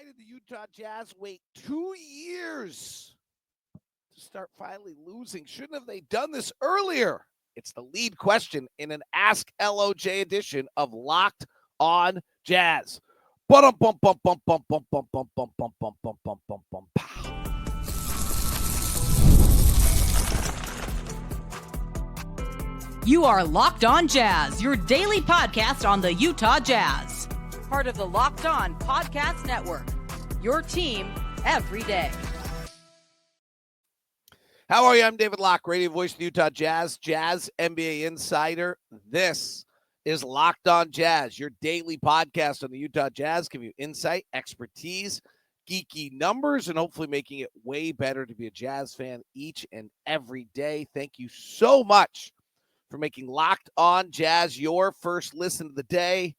Why did the Utah Jazz wait 2 years to start finally losing? Shouldn't have they done this earlier? It's the lead question in an Ask LOJ edition of Locked on Jazz. Bum bum bum bum bum bum bum bum bum bum bum bum bum bum bum pow. You are Locked on Jazz, your daily podcast on the Utah Jazz. Part of the Locked on Podcast Network. Your team every day. How are you? I'm David Locke, radio voice of the Utah Jazz, Jazz NBA insider. This is Locked on Jazz, your daily podcast on the Utah Jazz, giving you insight, expertise, geeky numbers, and hopefully making it way better to be a Jazz fan each and every day. Thank you so much for making Locked on Jazz your first listen of the day.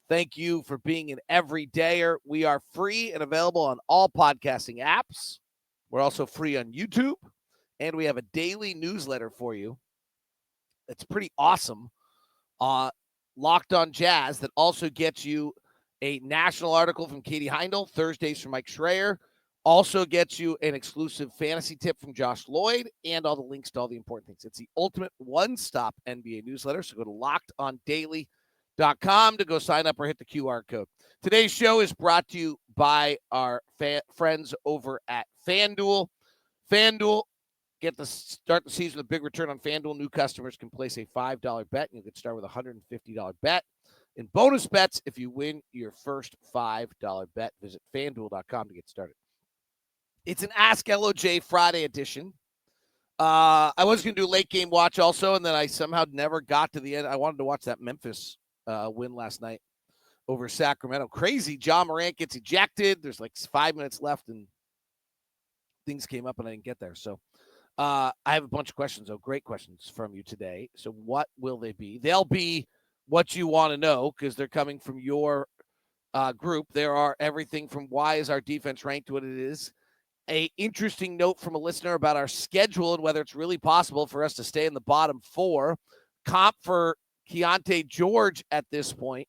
Thank you for being an everydayer. We are free and available on all podcasting apps. We're also free on YouTube, and we have a daily newsletter for you. It's pretty awesome. Locked on Jazz that also gets you a national article from Katie Heindel, Thursdays from Mike Schreier. Also gets you an exclusive fantasy tip from Josh Lloyd and all the links to all the important things. It's the ultimate one-stop NBA newsletter. So go to lockedondaily.com to go sign up or hit the QR code. Today's show is brought to you by our friends over at FanDuel. FanDuel, start the season with a big return on FanDuel. New customers can place a $5 bet, and you can start with a $150 bet. In bonus bets, if you win your first $5 bet, visit FanDuel.com to get started. It's an Ask LOJ Friday edition. I was going to do late game watch also, and then I somehow never got to the end. I wanted to watch that Memphis win last night over Sacramento. Crazy. Ja Morant gets ejected. There's like 5 minutes left, and things came up, and I didn't get there. So I have a bunch of questions, great questions from you today. So what will they be? They'll be what you want to know because they're coming from your group. There are everything from why is our defense ranked what it is, a interesting note from a listener about our schedule and whether it's really possible for us to stay in the bottom four. Comp for Keyonte George at this point.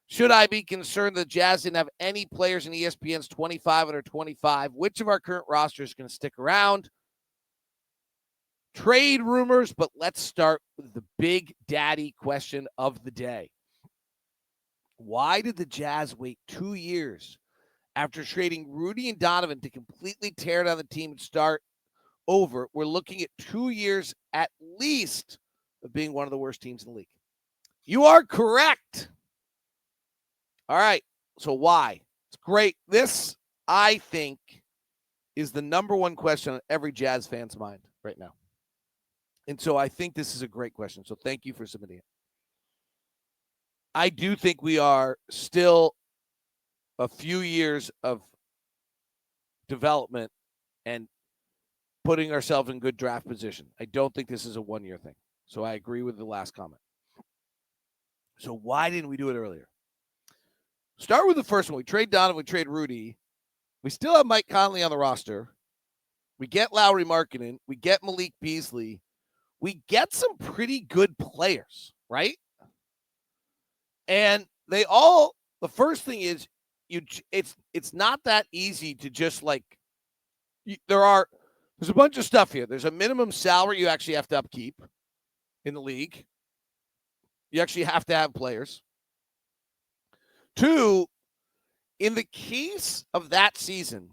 Should I be concerned that Jazz didn't have any players in ESPN's 25 under 25? Which of our current rosters is going to stick around? Trade rumors, but let's start with the big daddy question of the day. Why did the Jazz wait 2 years after trading Rudy and Donovan to completely tear down the team and start over? We're looking at 2 years at least of being one of the worst teams in the league. You are correct. All right. So why? It's great. This, I think, is the number one question on every Jazz fan's mind right now. And so I think this is a great question. So thank you for submitting it. I do think we are still a few years of development and putting ourselves in good draft position. I don't think this is a one-year thing. So I agree with the last comment. So why didn't we do it earlier? Start with the first one. We trade Donovan, we trade Rudy. We still have Mike Conley on the roster. We get Lauri Markkanen. We get Malik Beasley. We get some pretty good players, right? And they all, the first thing is, it's not that easy to just there's a bunch of stuff here. There's a minimum salary you actually have to upkeep in the league. You actually have to have players. 2, in the case of that season,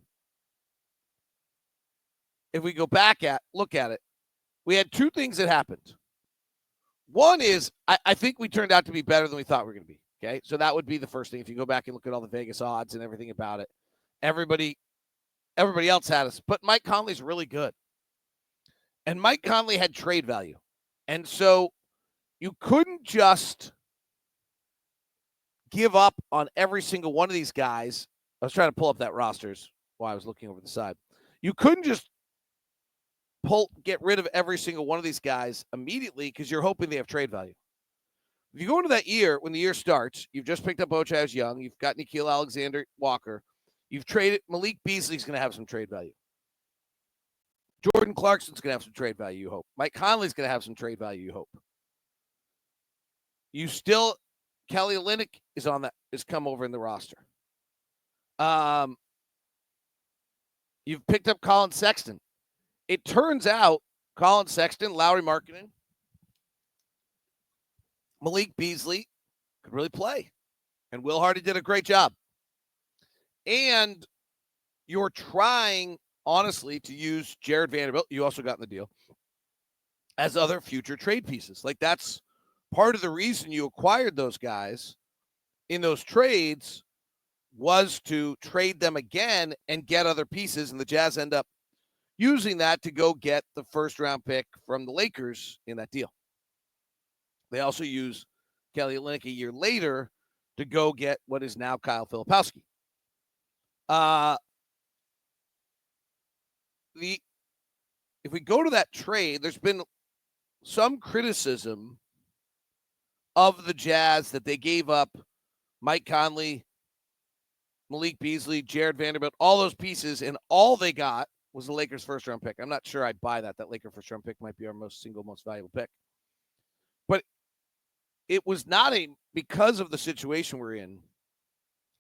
if we go back look at it, we had 2 things that happened. One is I think we turned out to be better than we thought we were going to be. Okay, so that would be the first thing. If you go back and look at all the Vegas odds and everything about it, everybody else had us. But Mike Conley's really good. And Mike Conley had trade value. And so you couldn't just give up on every single one of these guys. I was trying to pull up that rosters while I was looking over the side. You couldn't just get rid of every single one of these guys immediately because you're hoping they have trade value. If you go into that year, when the year starts, you've just picked up Ochai Young, you've got Nickeil Alexander-Walker, you've traded Malik Beasley's going to have some trade value. Jordan Clarkson's going to have some trade value, you hope. Mike Conley's going to have some trade value, you hope. Kelly Olynyk is come over in the roster. You've picked up Collin Sexton. It turns out Collin Sexton, Lauri Markkanen, Malik Beasley could really play. And Will Hardy did a great job. And you're trying, honestly, to use Jarred Vanderbilt, you also got in the deal, as other future trade pieces. Like, that's part of the reason you acquired those guys in those trades was to trade them again and get other pieces. And the Jazz end up using that to go get the first-round pick from the Lakers in that deal. They also use Kelly Olynyk a year later to go get what is now Kyle Filipowski. If we go to that trade, there's been some criticism of the Jazz that they gave up Mike Conley, Malik Beasley, Jarred Vanderbilt, all those pieces, and all they got was the Lakers' first-round pick. I'm not sure I buy that. That Lakers first-round pick might be our most valuable pick. But it was not because of the situation we're in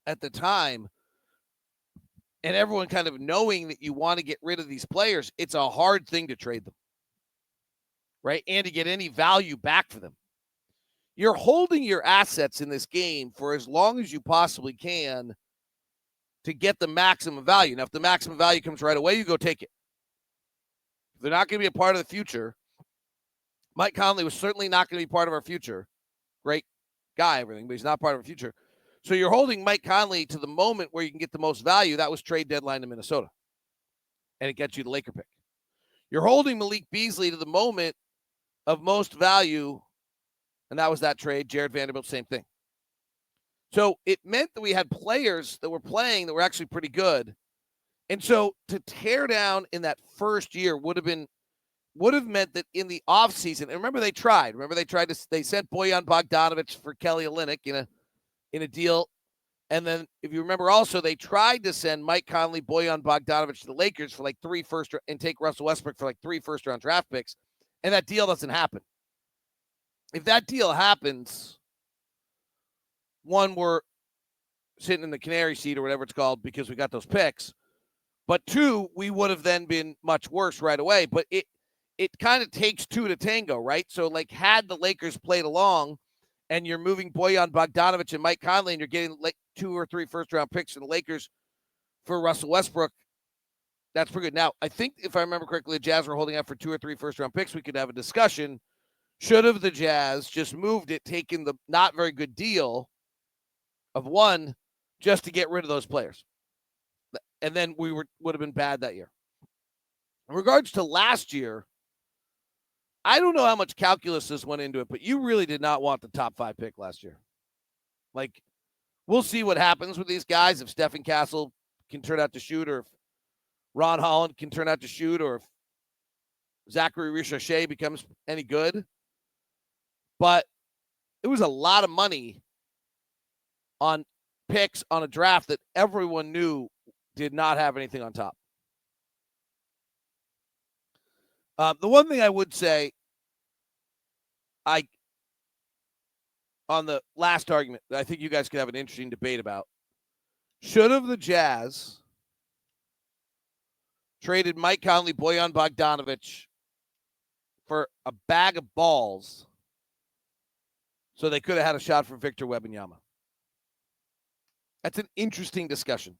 at the time, and everyone kind of knowing that you want to get rid of these players, it's a hard thing to trade them, right? And to get any value back for them. You're holding your assets in this game for as long as you possibly can to get the maximum value. Now, if the maximum value comes right away, you go take it. If they're not going to be a part of the future, Mike Conley was certainly not going to be part of our future. Great guy, everything, but he's not part of our future. So you're holding Mike Conley to the moment where you can get the most value. That was trade deadline to Minnesota. And it gets you the Laker pick. You're holding Malik Beasley to the moment of most value, and that was that trade. Jarred Vanderbilt, same thing. So it meant that we had players that were playing that were actually pretty good. And so to tear down in that first year would have meant that in the offseason, and remember they tried. They sent Bojan Bogdanovic for Kelly Olynyk in a deal. And then if you remember also, they tried to send Mike Conley, Bojan Bogdanovic to the Lakers for like 3 first and take Russell Westbrook for like 3 first-round draft picks. And that deal doesn't happen. If that deal happens, one, we're sitting in the canary seat or whatever it's called because we got those picks. But 2, we would have then been much worse right away. But it kind of takes 2 to tango, right? So, like, had the Lakers played along and you're moving Bojan Bogdanovic and Mike Conley and you're getting like 2 or 3 first-round picks from the Lakers for Russell Westbrook, that's pretty good. Now, I think if I remember correctly, the Jazz were holding out for 2 or 3 first-round picks. We could have a discussion. Should have the Jazz just moved it, taken the not very good deal of 1 just to get rid of those players? And then we would have been bad that year. In regards to last year, I don't know how much calculus this went into it, but you really did not want the top 5 pick last year. Like, we'll see what happens with these guys. If Stephen Castle can turn out to shoot, or if Ron Holland can turn out to shoot, or if Zachary Ricochet becomes any good. But it was a lot of money on picks on a draft that everyone knew did not have anything on top. The one thing I would say, on the last argument, I think you guys could have an interesting debate about, should have the Jazz traded Mike Conley, Bojan Bogdanovic for a bag of balls so they could have had a shot for Victor Wembanyama? That's an interesting discussion.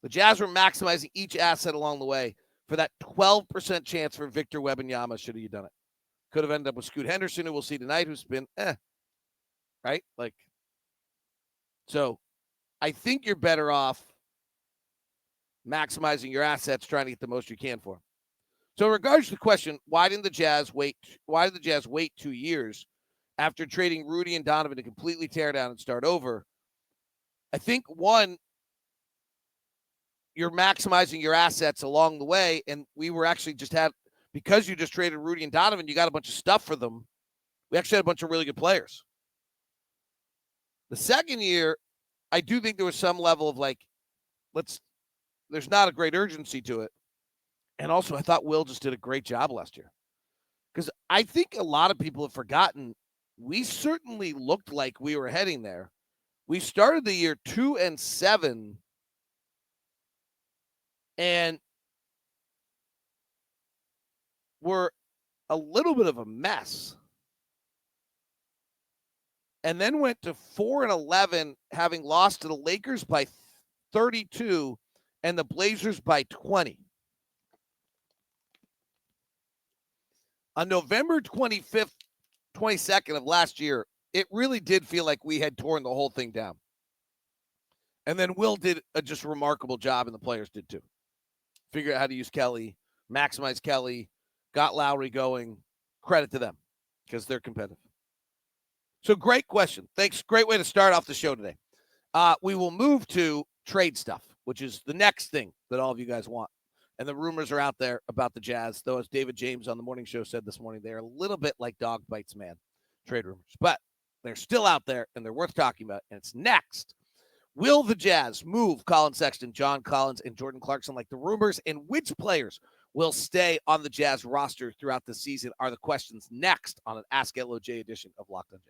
The Jazz were maximizing each asset along the way for that 12% chance for Victor Wembanyama should have you done it. Could have ended up with Scoot Henderson, who we'll see tonight, who's been right? Like, so I think you're better off maximizing your assets, trying to get the most you can for them. So in regards to the question, why did the Jazz wait 2 years after trading Rudy and Donovan to completely tear down and start over? I think, 1, you're maximizing your assets along the way, and we were actually because you just traded Rudy and Donovan, you got a bunch of stuff for them. We actually had a bunch of really good players. The second year, I do think there was some level of like, there's not a great urgency to it. And also, I thought Will just did a great job last year. Because I think a lot of people have forgotten, we certainly looked like we were heading there. We started the year 2-7 and were a little bit of a mess. And then went to 4-11, having lost to the Lakers by 32 and the Blazers by 20. On November 25th, 22nd of last year, it really did feel like we had torn the whole thing down. And then Will did a just remarkable job, and the players did too. Figure out how to use Kelly, maximize Kelly, got Lauri going. Credit to them because they're competitive. So great question. Thanks. Great way to start off the show today. We will move to trade stuff, which is the next thing that all of you guys want. And the rumors are out there about the Jazz, though, as David James on the morning show said this morning, they're a little bit like dog bites, man, trade rumors. But they're still out there, and they're worth talking about. And it's next. Will the Jazz move Collin Sexton, John Collins, and Jordan Clarkson like the rumors? And which players will stay on the Jazz roster throughout the season are the questions next on an Ask LOJ edition of Locked on Jazz.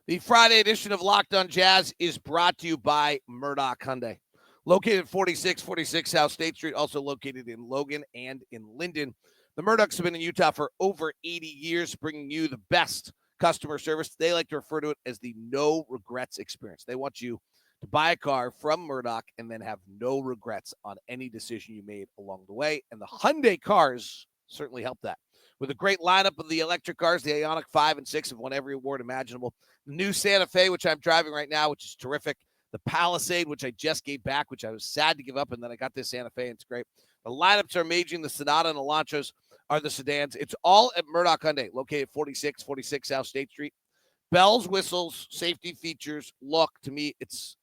The Friday edition of Locked on Jazz is brought to you by Murdoch Hyundai. Located at 4646 South State Street, also located in Logan and in Linden. The Murdochs have been in Utah for over 80 years, bringing you the best customer service. They like to refer to it as the no regrets experience. They want you to buy a car from Murdoch and then have no regrets on any decision you made along the way. And the Hyundai cars certainly help that. With a great lineup of the electric cars, the Ioniq 5 and 6 have won every award imaginable. The new Santa Fe, which I'm driving right now, which is terrific. The Palisade, which I just gave back, which I was sad to give up, and then I got this Santa Fe, and it's great. The lineups are amazing. The Sonata and the Elantras are the sedans. It's all at Murdoch Hyundai, located 4646 South State Street. Bells, whistles, safety features, look. To me, it's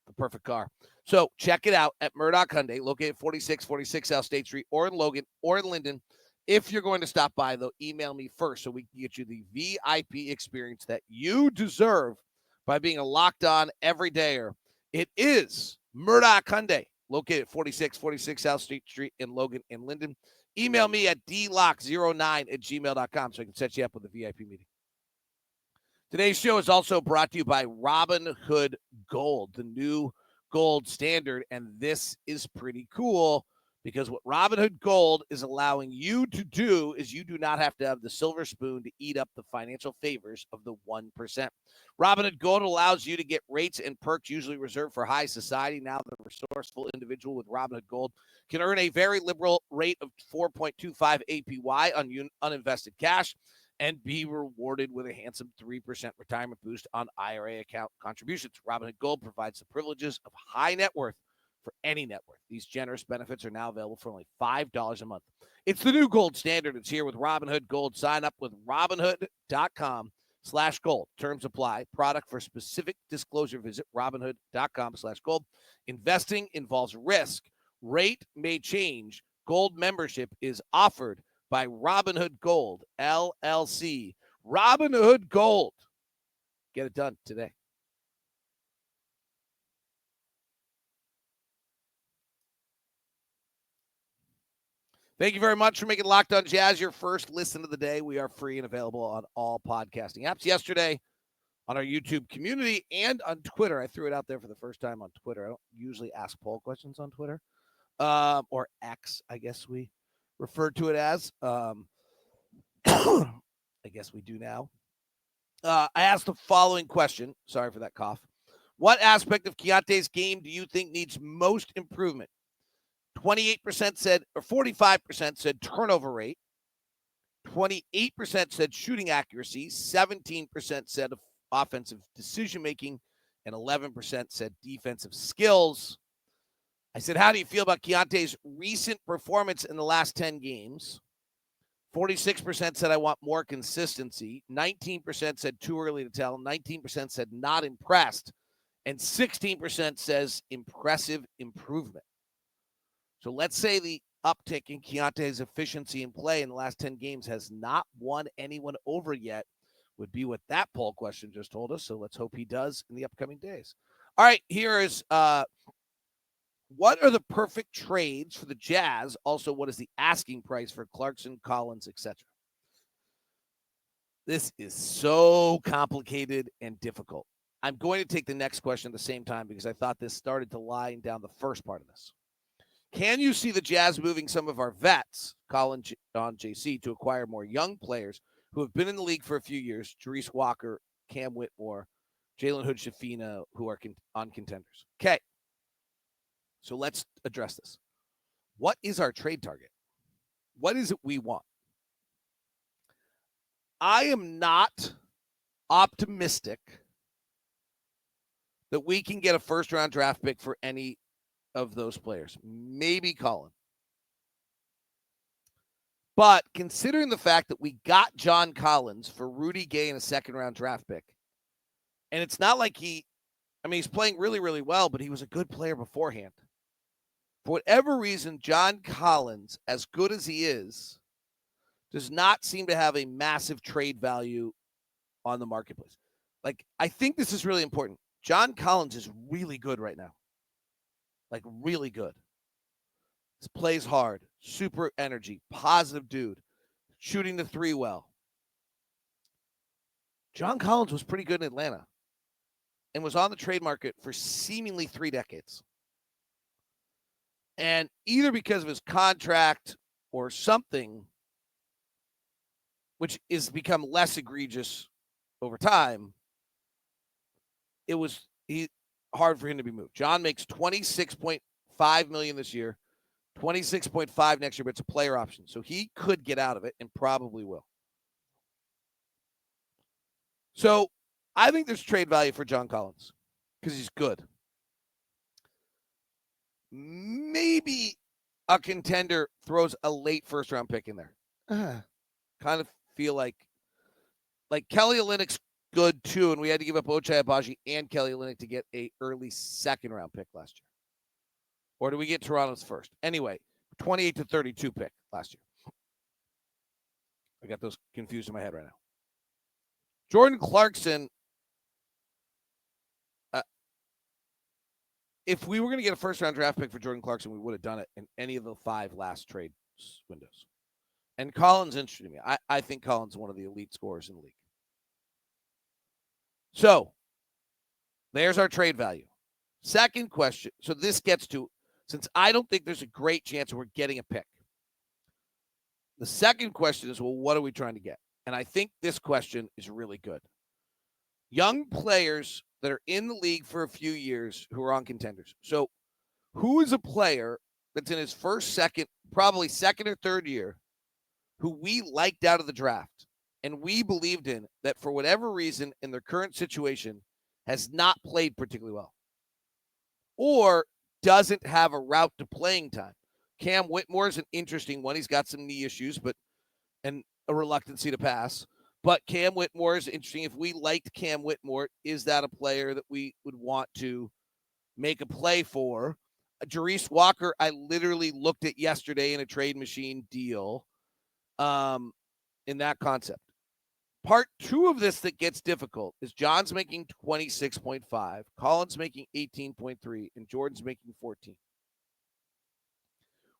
the perfect car. So check it out at Murdoch Hyundai, located 4646 South State Street, or in Logan, or in Linden. If you're going to stop by, though, email me first so we can get you the VIP experience that you deserve by being a locked-on everydayer. It is Murdoch Hyundai, located at 4646 South Street in Logan and Linden. Email me at dlock09@gmail.com so I can set you up with a VIP meeting. Today's show is also brought to you by Robinhood Gold, the new gold standard, and this is pretty cool. Because what Robinhood Gold is allowing you to do is you do not have to have the silver spoon to eat up the financial favors of the 1%. Robinhood Gold allows you to get rates and perks usually reserved for high society. Now the resourceful individual with Robinhood Gold can earn a very liberal rate of 4.25 APY on uninvested cash and be rewarded with a handsome 3% retirement boost on IRA account contributions. Robinhood Gold provides the privileges of high net worth for any net worth. These generous benefits are now available for only $5 a month. It's the new gold standard. It's here with Robinhood Gold. Sign up with Robinhood.com/gold. Terms apply. Product for specific disclosure. Visit Robinhood.com/gold. Investing involves risk. Rate may change. Gold membership is offered by Robinhood Gold, LLC. Robinhood Gold. Get it done today. Thank you very much for making Locked on Jazz your first listen of the day. We are free and available on all podcasting apps. Yesterday, on our YouTube community and on Twitter, I threw it out there for the first time on Twitter. I don't usually ask poll questions on Twitter, or X, I guess we refer to it as. I guess we do now. I asked the following question. Sorry for that cough. What aspect of Keyonte's game do you think needs most improvement? 28% said, or 45% said turnover rate. 28% said shooting accuracy. 17% said offensive decision-making. And 11% said defensive skills. I said, how do you feel about Keyonte's recent performance in the last 10 games? 46% said, I want more consistency. 19% said too early to tell. 19% said not impressed. And 16% says impressive improvement. So let's say the uptick in Keyonte's efficiency in play in the last 10 games has not won anyone over yet, would be what that poll question just told us. So let's hope he does in the upcoming days. All right, here is what are the perfect trades for the Jazz? Also, what is the asking price for Clarkson, Collins, etc.? This is so complicated and difficult. I'm going to take the next question at the same time because I thought this started to line down the first part of this. Can you see the Jazz moving some of our vets, Collin, on JC, to acquire more young players who have been in the league for a few years, Jeryce Walker, Cam Whitmore, Jalen Hood-Schifino, who are on contenders? Okay, so let's address this. What is our trade target? What is it we want? I am not optimistic that we can get a first-round draft pick for any of those players. Maybe Collin. But considering the fact that we got John Collins for Rudy Gay in a second-round draft pick, and it's not like he's playing really, really well, but he was a good player beforehand. For whatever reason, John Collins, as good as he is, does not seem to have a massive trade value on the marketplace. Like, I think this is really important. John Collins is really good right now. Like, really good. He plays hard, super energy, positive dude, shooting the three well. John Collins was pretty good in Atlanta and was on the trade market for seemingly 3 decades. And either because of his contract or something, which is become less egregious over time, it was hard for him to be moved. John makes $26.5 million this year, $26.5 next year, but it's a player option. So he could get out of it and probably will. So I think there's trade value for John Collins because he's good. Maybe a contender throws a late first-round pick in there. Kind of feel like Kelly Olynyk's good too, and we had to give up Ochai Agbaji and Kelly Olynyk to get a early second-round pick last year. Or do we get Toronto's first? Anyway, 28-32 pick last year. I got those confused in my head right now. Jordan Clarkson, if we were going to get a first-round draft pick for Jordan Clarkson, we would have done it in any of the 5 last trade windows. And Collins interested me. I think Collins is one of the elite scorers in the league. So, there's our trade value. Second question. So this gets to, since I don't think there's a great chance we're getting a pick. The second question is, well, what are we trying to get? And I think this question is really good. Young players that are in the league for a few years who are on contenders. So who is a player that's in his first, second, probably second or third year who we liked out of the draft and we believed in that for whatever reason in their current situation has not played particularly well or doesn't have a route to playing time? Cam Whitmore is an interesting one. He's got some knee issues, and a reluctancy to pass. But Cam Whitmore is interesting. If we liked Cam Whitmore, is that a player that we would want to make a play for? Jeryce Walker, I literally looked at yesterday in a trade machine deal in that concept. Part 2 of this that gets difficult is John's making 26.5, Collin's making 18.3, and Jordan's making 14.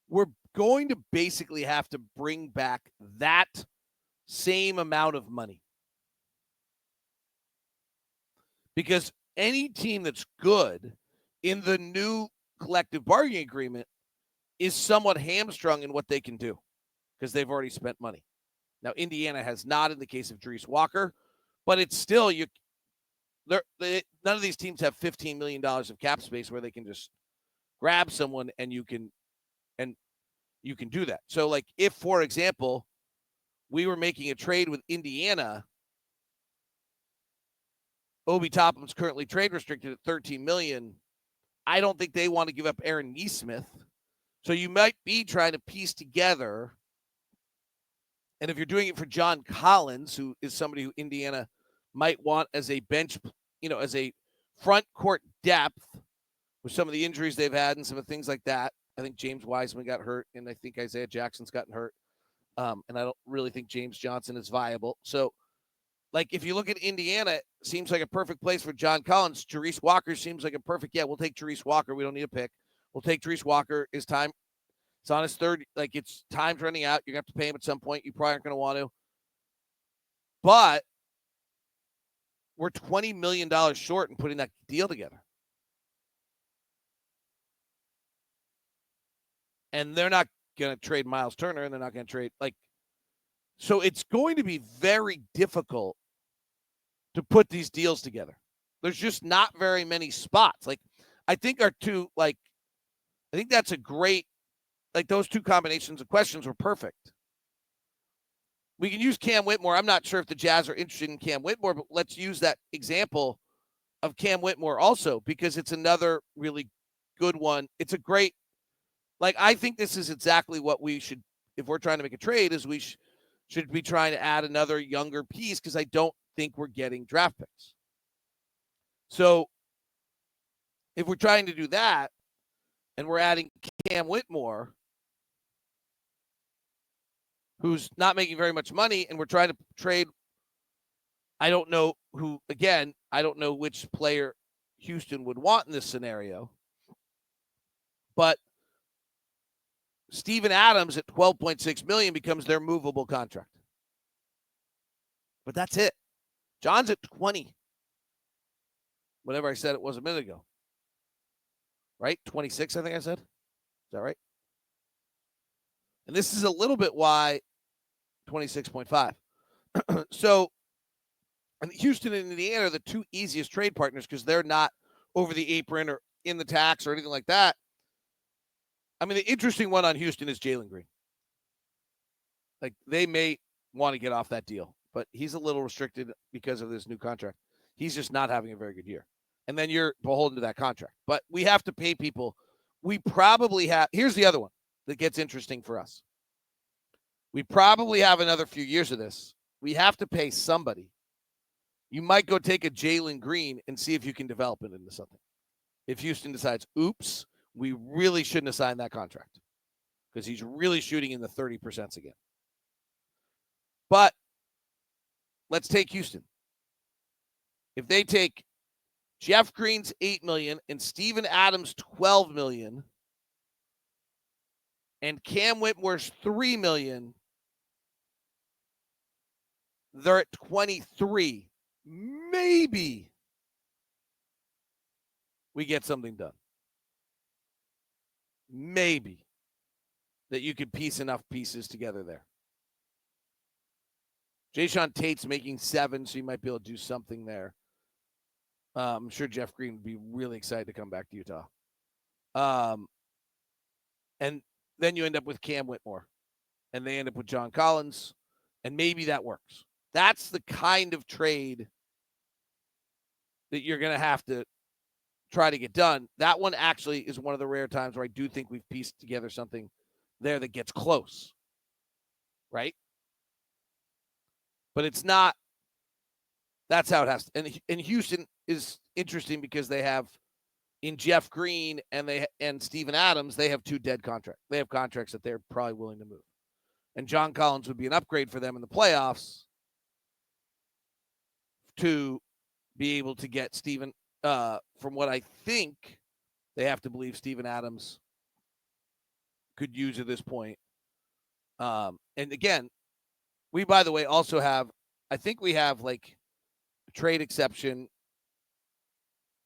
We're going to basically have to bring back that same amount of money. Because any team that's good in the new collective bargaining agreement is somewhat hamstrung in what they can do because they've already spent money. Now, Indiana has not in the case of Jeryce Walker, but it's still, none of these teams have $15 million of cap space where they can just grab someone and you can do that. So, like, if, for example, we were making a trade with Indiana, Obi Toppin's currently trade restricted at $13 million. I don't think they want to give up Aaron Nesmith. So you might be trying to piece together. And if you're doing it for John Collins, who is somebody who Indiana might want as a bench, as a front court depth with some of the injuries they've had and some of the things like that. I think James Wiseman got hurt, and I think Isaiah Jackson's gotten hurt. And I don't really think James Johnson is viable. So, like, if you look at Indiana, it seems like a perfect place for John Collins. Jeryce Walker seems like a perfect, we'll take Jeryce Walker. We don't need a pick. We'll take Jeryce Walker. It's on his third, it's time's running out. You're going to have to pay him at some point. You probably aren't going to want to. But we're $20 million short in putting that deal together. And they're not going to trade Miles Turner, and they're not going to trade, so it's going to be very difficult to put these deals together. There's just not very many spots. I think I think that's a great, those two combinations of questions were perfect. We can use Cam Whitmore. I'm not sure if the Jazz are interested in Cam Whitmore, but let's use that example of Cam Whitmore also, because it's another really good one. It's a great, I think this is exactly what we should, if we're trying to make a trade, is we should be trying to add another younger piece, because I don't think we're getting draft picks. So if we're trying to do that and we're adding Cam Whitmore, who's not making very much money, and we're trying to trade, I don't know which player Houston would want in this scenario, but Steven Adams at $12.6 million becomes their movable contract. But that's it. John's at 20. Whatever I said it was a minute ago. Right? 26, I think I said. Is that right? And this is a little bit why 26.5. So, and Houston and Indiana are the two easiest trade partners because they're not over the apron or in the tax or anything like that. I mean, the interesting one on Houston is Jalen Green. They may want to get off that deal, but he's a little restricted because of this new contract. He's just not having a very good year. And then you're beholden to that contract. But we have to pay people. We probably have. Here's the other one that gets interesting for us. We probably have another few years of this. We have to pay somebody. You might go take a Jalen Green and see if you can develop it into something. If Houston decides, oops, we really shouldn't have signed that contract because he's really shooting in the 30% again. But let's take Houston. If they take Jeff Green's $8 million and Steven Adams $12 million and Cam Whitmore's $3 million, they're at 23. Maybe we get something done. Maybe that you could piece enough pieces together there. Jayshawn Tate's making 7, so you might be able to do something there. I'm sure Jeff Green would be really excited to come back to Utah. And then you end up with Cam Whitmore, and they end up with John Collins, and maybe that works. That's the kind of trade that you're going to have to try to get done. That one actually is one of the rare times where I do think we've pieced together something there that gets close, right? But it's not. That's how it has to. And Houston is interesting because they have in Jeff Green and Steven Adams, they have 2 dead contracts. They have contracts that they're probably willing to move. And John Collins would be an upgrade for them in the playoffs to be able to get Steven, from what I think they have to believe Steven Adams could use at this point. And again, we, by the way, also have, I think we have like a trade exception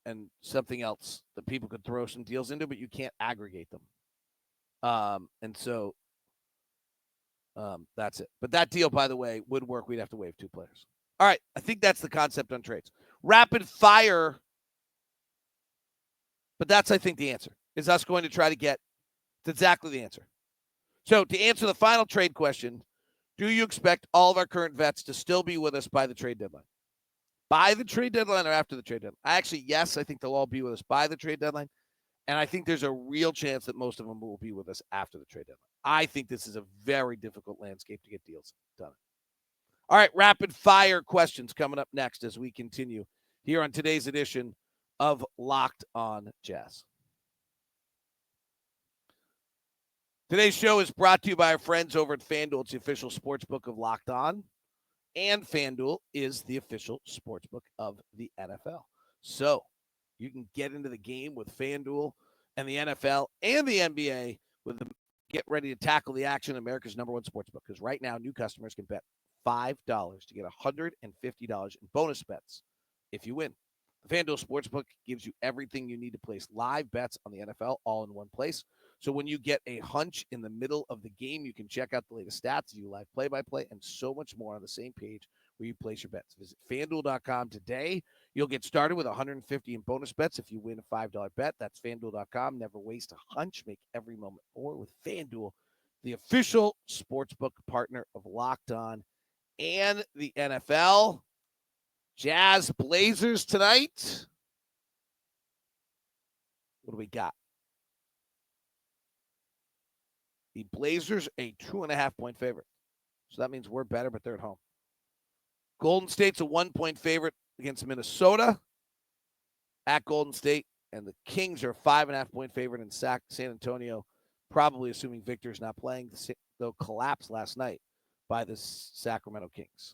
and something else that people could throw some deals into, but you can't aggregate them. And so that's it. But that deal, by the way, would work. We'd have to waive 2 players. All right. I think that's the concept on trades. Rapid fire. But that's, I think, the answer, is us going to try to get to exactly the answer. So to answer the final trade question, do you expect all of our current vets to still be with us by the trade deadline? By the trade deadline or after the trade deadline? Yes, I think they'll all be with us by the trade deadline. And I think there's a real chance that most of them will be with us after the trade deadline. I think this is a very difficult landscape to get deals done. All right, rapid fire questions coming up next as we continue here on today's edition of Locked On Jazz. Today's show is brought to you by our friends over at FanDuel. It's the official sportsbook of Locked On, and FanDuel is the official sportsbook of the NFL. So you can get into the game with FanDuel and the NFL and the NBA with them. Get ready to tackle the action, America's #1 sportsbook, because right now new customers can bet $5 to get $150 in bonus bets if you win. The FanDuel Sportsbook gives you everything you need to place live bets on the NFL all in one place. So when you get a hunch in the middle of the game, you can check out the latest stats, view live play-by-play, and so much more on the same page where you place your bets. Visit FanDuel.com today. You'll get started with $150 in bonus bets if you win a $5 bet. That's FanDuel.com. Never waste a hunch. Make every moment more with FanDuel, the official sportsbook partner of Locked On and the NFL. Jazz Blazers tonight. What do we got? The Blazers, a 2.5-point favorite. So that means we're better, but they're at home. Golden State's a 1-point favorite against Minnesota at Golden State. And the Kings are a 5.5-point favorite in San Antonio, probably assuming Victor's not playing. They'll collapse last night by the Sacramento Kings.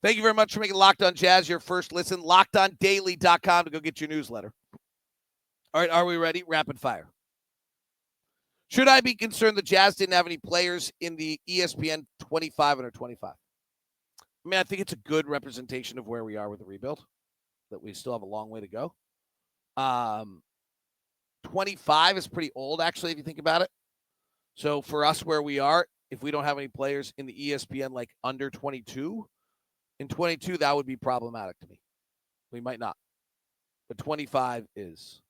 Thank you very much for making Locked On Jazz your first listen. LockedOnDaily.com to go get your newsletter. All right, are we ready? Rapid fire. Should I be concerned the Jazz didn't have any players in the ESPN 25 under 25? I mean, I think it's a good representation of where we are with the rebuild, that we still have a long way to go. 25 is pretty old, actually, if you think about it. So for us where we are, if we don't have any players in the ESPN like under 22, in 22, that would be problematic to me. We might not. But 25 is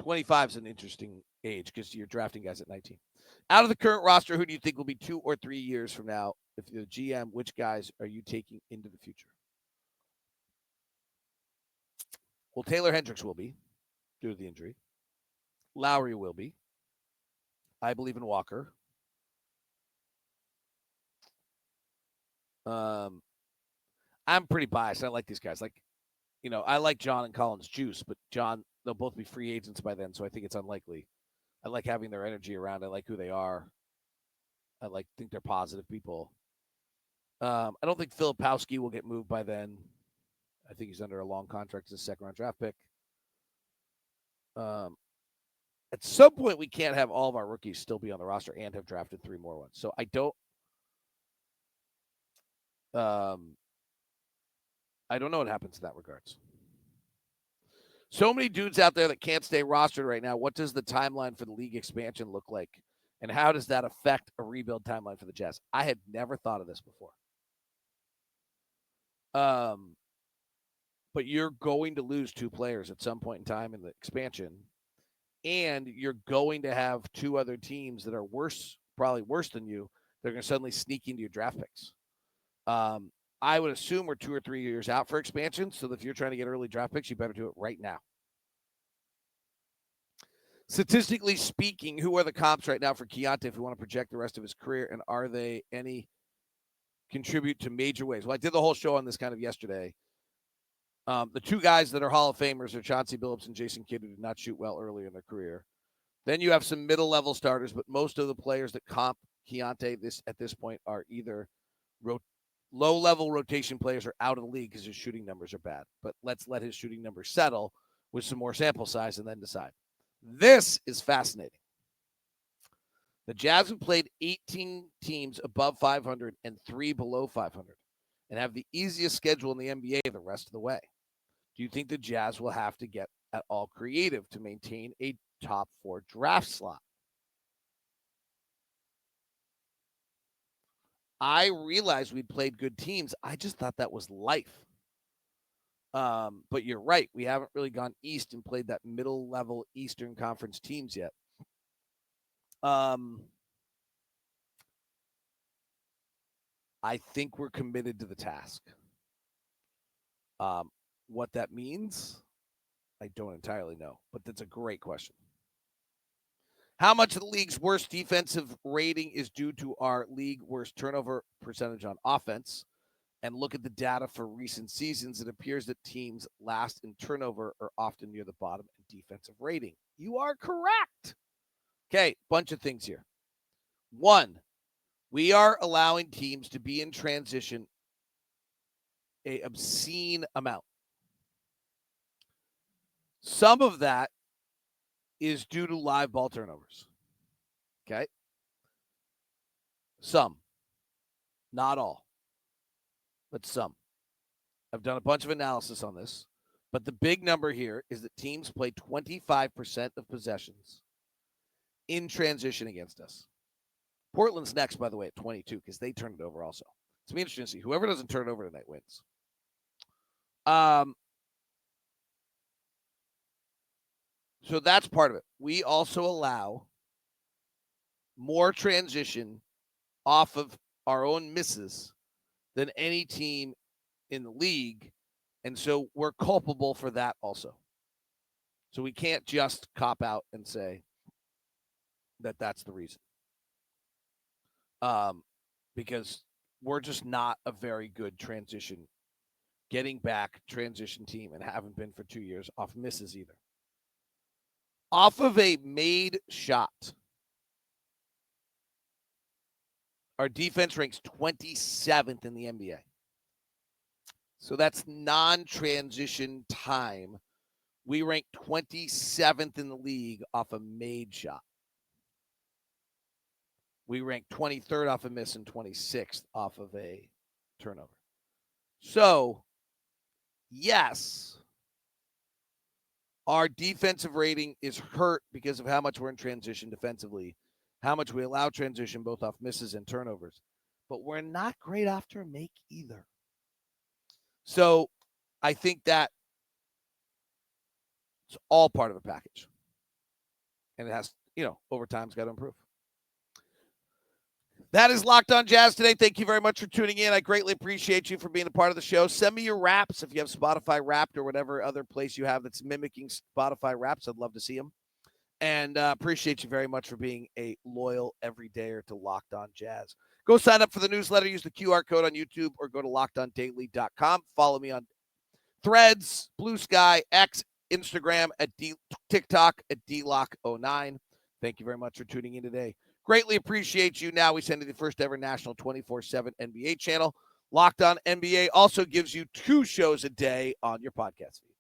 25 is an interesting age because you're drafting guys at 19. Out of the current roster, who do you think will be 2 or 3 years from now? If you're the GM, which guys are you taking into the future? Well, Taylor Hendricks will be, due to the injury. Lauri will be. I believe in Walker. I'm pretty biased. I like these guys. Like, I like John and Collins Juice, but John, they'll both be free agents by then, so I think it's unlikely. I like having their energy around. I like who they are. I think they're positive people. I don't think Filipowski will get moved by then. I think he's under a long contract as a second-round draft pick. At some point, we can't have all of our rookies still be on the roster and have drafted 3 more ones. So I don't know what happens in that regards. So many dudes out there that can't stay rostered right now. What does the timeline for the league expansion look like? And how does that affect a rebuild timeline for the Jazz? I had never thought of this before. But you're going to lose 2 players at some point in time in the expansion. And you're going to have 2 other teams that are worse, probably worse than you. They're going to suddenly sneak into your draft picks. I would assume we're 2 or 3 years out for expansion. So if you're trying to get early draft picks, you better do it right now. Statistically speaking, who are the comps right now for Keyonte if we want to project the rest of his career? And are they any contribute to major ways? Well, I did the whole show on this kind of yesterday. The 2 guys that are Hall of Famers are Chauncey Billups and Jason Kidd, who did not shoot well earlier in their career. Then you have some middle-level starters, but most of the players that comp Keyonte at this point are either low-level rotation players are out of the league because his shooting numbers are bad. But let's let his shooting numbers settle with some more sample size and then decide. This is fascinating. The Jazz have played 18 teams above 500 and 3 below 500 and have the easiest schedule in the NBA the rest of the way. Do you think the Jazz will have to get at all creative to maintain a top 4 draft slot? I realized we'd played good teams. I just thought that was life. But you're right. We haven't really gone east and played that middle-level Eastern Conference teams yet. I think we're committed to the task. What that means, I don't entirely know, but that's a great question. How much of the league's worst defensive rating is due to our league worst turnover percentage on offense? And look at the data for recent seasons. It appears that teams last in turnover are often near the bottom in defensive rating. You are correct. Okay, bunch of things here. 1, we are allowing teams to be in transition an obscene amount. Some of that is due to live ball turnovers. Okay? Some. Not all. But some. I've done a bunch of analysis on this. But the big number here is that teams play 25% of possessions in transition against us. Portland's next, by the way, at 22 because they turned it over also. It's going to be interesting to see. Whoever doesn't turn it over tonight wins. So that's part of it. We also allow more transition off of our own misses than any team in the league. And so we're culpable for that also. So we can't just cop out and say that that's the reason. Because we're just not a very good getting back transition team and haven't been for 2 years off misses either. Off of a made shot, our defense ranks 27th in the NBA. So that's non-transition time. We rank 27th in the league off a made shot. We rank 23rd off a miss and 26th off of a turnover. So, yes, our defensive rating is hurt because of how much we're in transition defensively, how much we allow transition both off misses and turnovers. But we're not great after a make either. So, I think that it's all part of a package. And it has, over time's got to improve. That is Locked On Jazz today. Thank you very much for tuning in. I greatly appreciate you for being a part of the show. Send me your raps if you have Spotify Wrapped or whatever other place you have that's mimicking Spotify Wraps. I'd love to see them. And appreciate you very much for being a loyal everydayer to Locked On Jazz. Go sign up for the newsletter. Use the QR code on YouTube or go to LockedOnDaily.com. Follow me on Threads, Blue Sky, X, Instagram, at TikTok at DLock09. Thank you very much for tuning in today. Greatly appreciate you. Now we send you the first ever national 24/7 NBA channel. Locked On NBA also gives you 2 shows a day on your podcast feed.